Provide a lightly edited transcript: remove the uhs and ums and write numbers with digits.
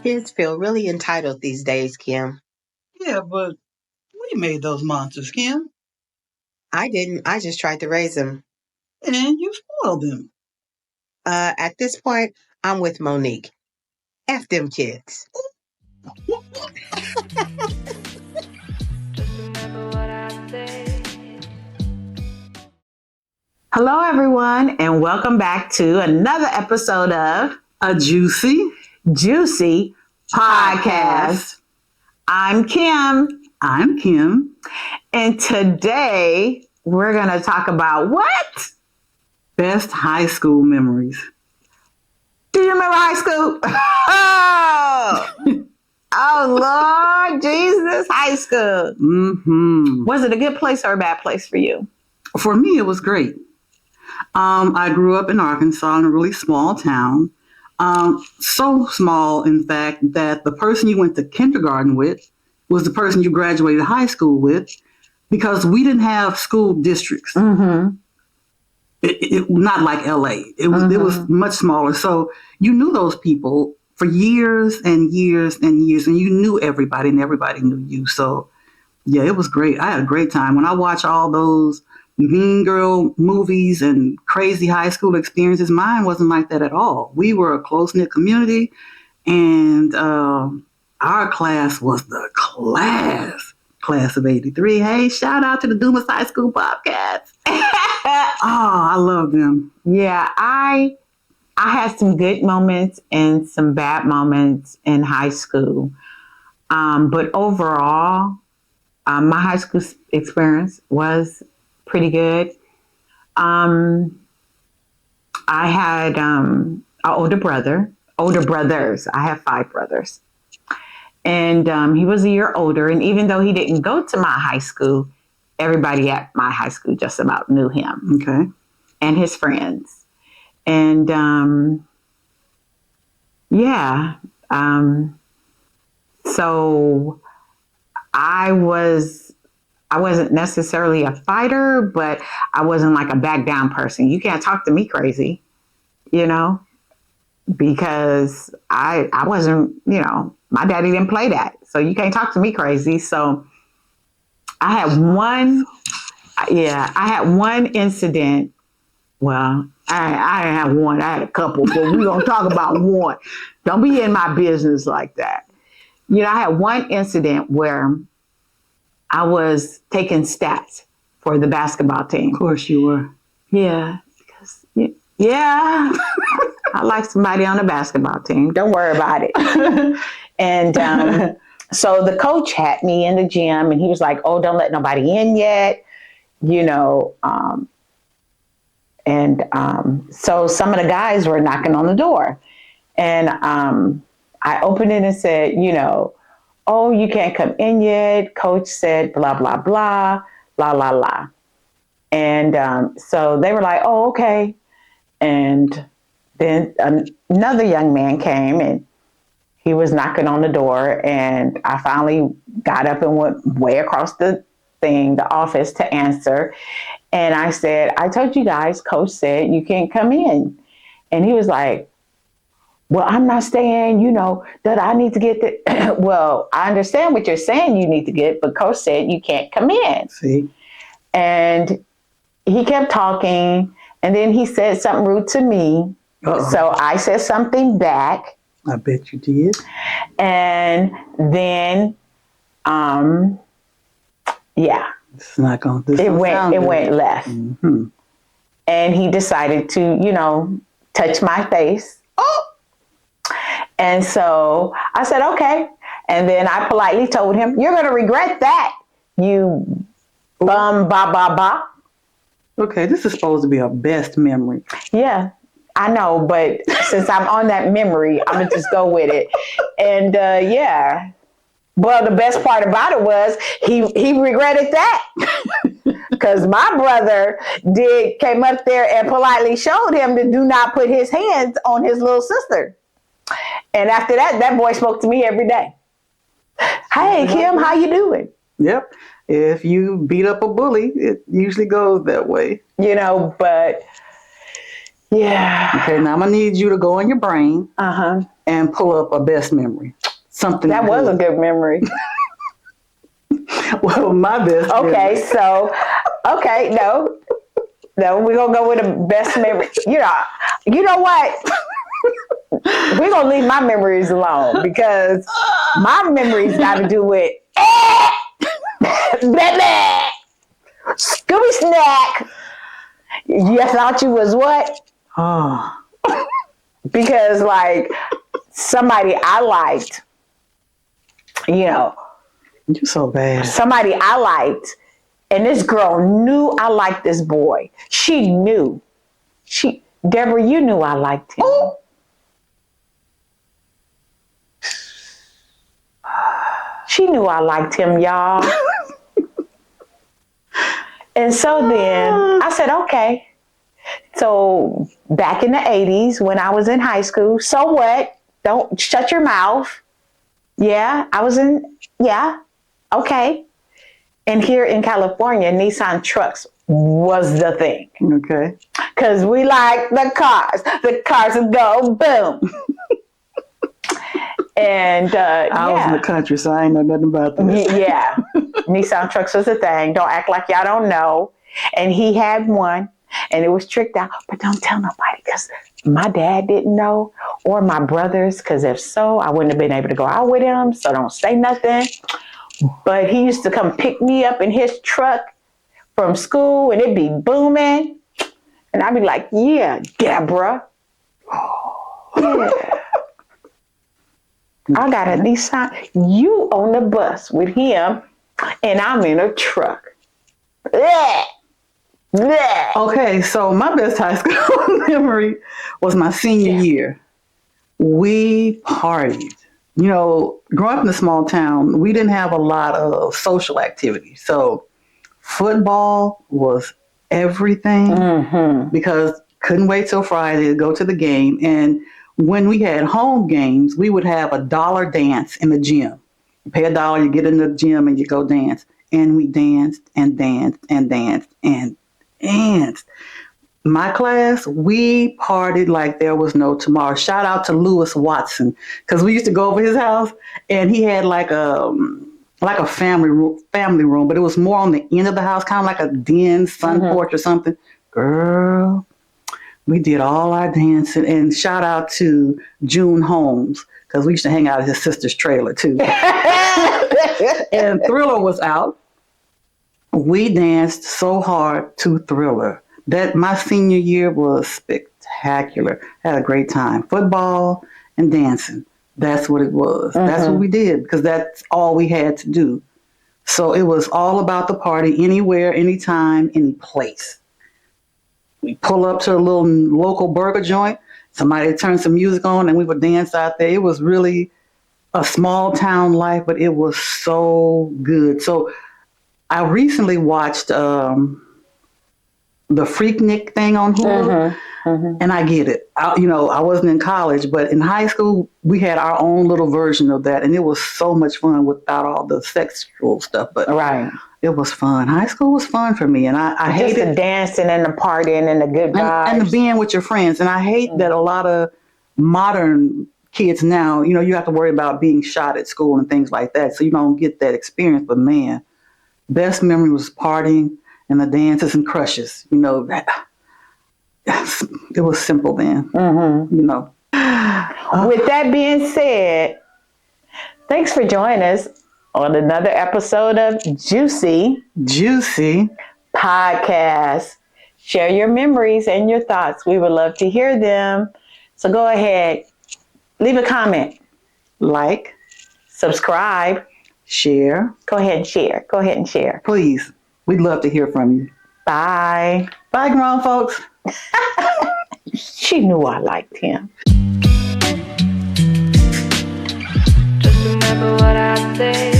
Kids feel really entitled these days, Kim. Yeah, but we made those monsters, Kim. I didn't. I just tried to raise them. And you spoiled them. At this point, I'm with Monique. F them kids. Hello, everyone, and welcome back to another episode of A Juicy Podcast. I'm Kim, I'm Kim. and today we're going to talk about what? Best high school memories. Do you remember high school? Oh, Lord Jesus, high school. Mm-hmm. Was it a good place or a bad place for you? For me, it was great. I grew up in Arkansas in a really small town. So small, in fact, that the person you went to kindergarten with was the person you graduated high school with, because we didn't have school districts. Mm-hmm. Not like LA. It was much smaller. So you knew those people for years and years and years, and you knew everybody and everybody knew you. So yeah, it was great. I had a great time. When I watch all those Mean Girl movies and crazy high school experiences, mine wasn't like that at all. We were a close-knit community, and our class was the class of 83. Hey, shout out to the Dumas High School Bobcats. Oh, I love them. Yeah, I had some good moments and some bad moments in high school. But overall, my high school experience was pretty good. I had an older brothers. I have 5 brothers. And he was a year older. And even though he didn't go to my high school, everybody at my high school just about knew him. Okay. And his friends. And so I wasn't necessarily a fighter, but I wasn't like a back down person. You can't talk to me crazy, because I wasn't, my daddy didn't play that. So you can't talk to me crazy. So I had one incident. Well, I didn't have one. I had a couple, but we're going to talk about one. Don't be in my business like that. I had one incident where I was taking stats for the basketball team. Of course you were. Yeah. Because, I like somebody on the basketball team. Don't worry about it. And so the coach had me in the gym, and he was like, oh, don't let nobody in yet, so some of the guys were knocking on the door, and I opened it and said, oh, you can't come in yet. Coach said, blah, blah, blah, la, la, la. And so they were like, oh, okay. And then another young man came, and he was knocking on the door, and I finally got up and went way across the office to answer. And I said, I told you guys, Coach said you can't come in. And he was like, well, I'm not saying, that I need to get the, well, I understand what you're saying you need to get, but Coach said you can't come in. See? And he kept talking, and then he said something rude to me. Uh-oh. So I said something back. I bet you did. And then, It's not going to. It went left. Mm-hmm. And he decided to, touch my face. Oh! And so I said, okay. And then I politely told him, you're going to regret that, you bum, ba, ba, ba. Okay, this is supposed to be a best memory. Yeah, I know. But since I'm on that memory, I'm going to just go with it. And well, the best part about it was he regretted that. Because my brother came up there and politely showed him to do not put his hands on his little sister. And after that boy spoke to me every day. Hey, Kim, how you doing? Yep. If you beat up a bully, it usually goes that way. But Yeah. Okay, now I'm going to need you to go in your brain Uh-huh. and pull up a best memory. Something That was a good memory. Well, my best Okay, memory. so, no, we're going to go with the best memory. You know what? We're going to leave my memories alone because my memories got to do with baby, Scooby Snack. You thought you was what? Oh, Because, like, somebody I liked, you're so bad. somebody I liked, and this girl knew I liked this boy. She knew. Deborah, you knew I liked him. Oh. She knew I liked him, y'all. And so then I said, okay. So back in the 80s when I was in high school, so what? Don't shut your mouth. Yeah, okay. And here in California, Nissan trucks was the thing. Okay. Because we like the cars. The cars would go boom. And I was in the country, so I ain't know nothing about this. Yeah. Nissan trucks was a thing. Don't act like y'all don't know. And he had one, and it was tricked out. But don't tell nobody, because my dad didn't know, or my brothers, because if so, I wouldn't have been able to go out with him. So don't say nothing. But he used to come pick me up in his truck from school, and it'd be booming. And I'd be like, yeah, Deborah. Yeah. I got a Nissan. You on the bus with him, and I'm in a truck. Blech. Blech. Okay, so my best high school memory was my senior year. We partied. Growing up in a small town, we didn't have a lot of social activity. So football was everything because couldn't wait till Friday to go to the game. And when we had home games, we would have $1 dance in the gym. You pay $1, you get in the gym and you go dance. And we danced and danced and danced and danced. My class, we partied like there was no tomorrow. Shout out to Lewis Watson, because we used to go over his house and he had like a family room, but it was more on the end of the house, kind of like a den, sun porch or something. Girl, we did all our dancing. And shout out to June Holmes, because we used to hang out at his sister's trailer too. And Thriller was out. We danced so hard to Thriller that my senior year was spectacular. Had a great time. Football and dancing. That's what it was. That's what we did, because that's all we had to do. So it was all about the party, anywhere, anytime, any place. We pull up to a little local burger joint. Somebody turned some music on and we would dance out there. It was really a small town life, but it was so good. So I recently watched the Freaknik thing on Hulu, and I get it. I wasn't in college, but in high school, we had our own little version of that, and it was so much fun without all the sexual stuff. But it was fun. High school was fun for me, and I hated the dancing and the partying and the good vibes. And the being with your friends. And I hate that a lot of modern kids now, you have to worry about being shot at school and things like that, so you don't get that experience. But man, best memory was partying and the dances and crushes. It was simple then. With that being said, thanks for joining us on another episode of Juicy Podcast. Share your memories and your thoughts. We would love to hear them. So go ahead, leave a comment, like, subscribe, share. Go ahead and share. Please. We'd love to hear from you. Bye. Bye, grown folks. She knew I liked him. Just remember what I say.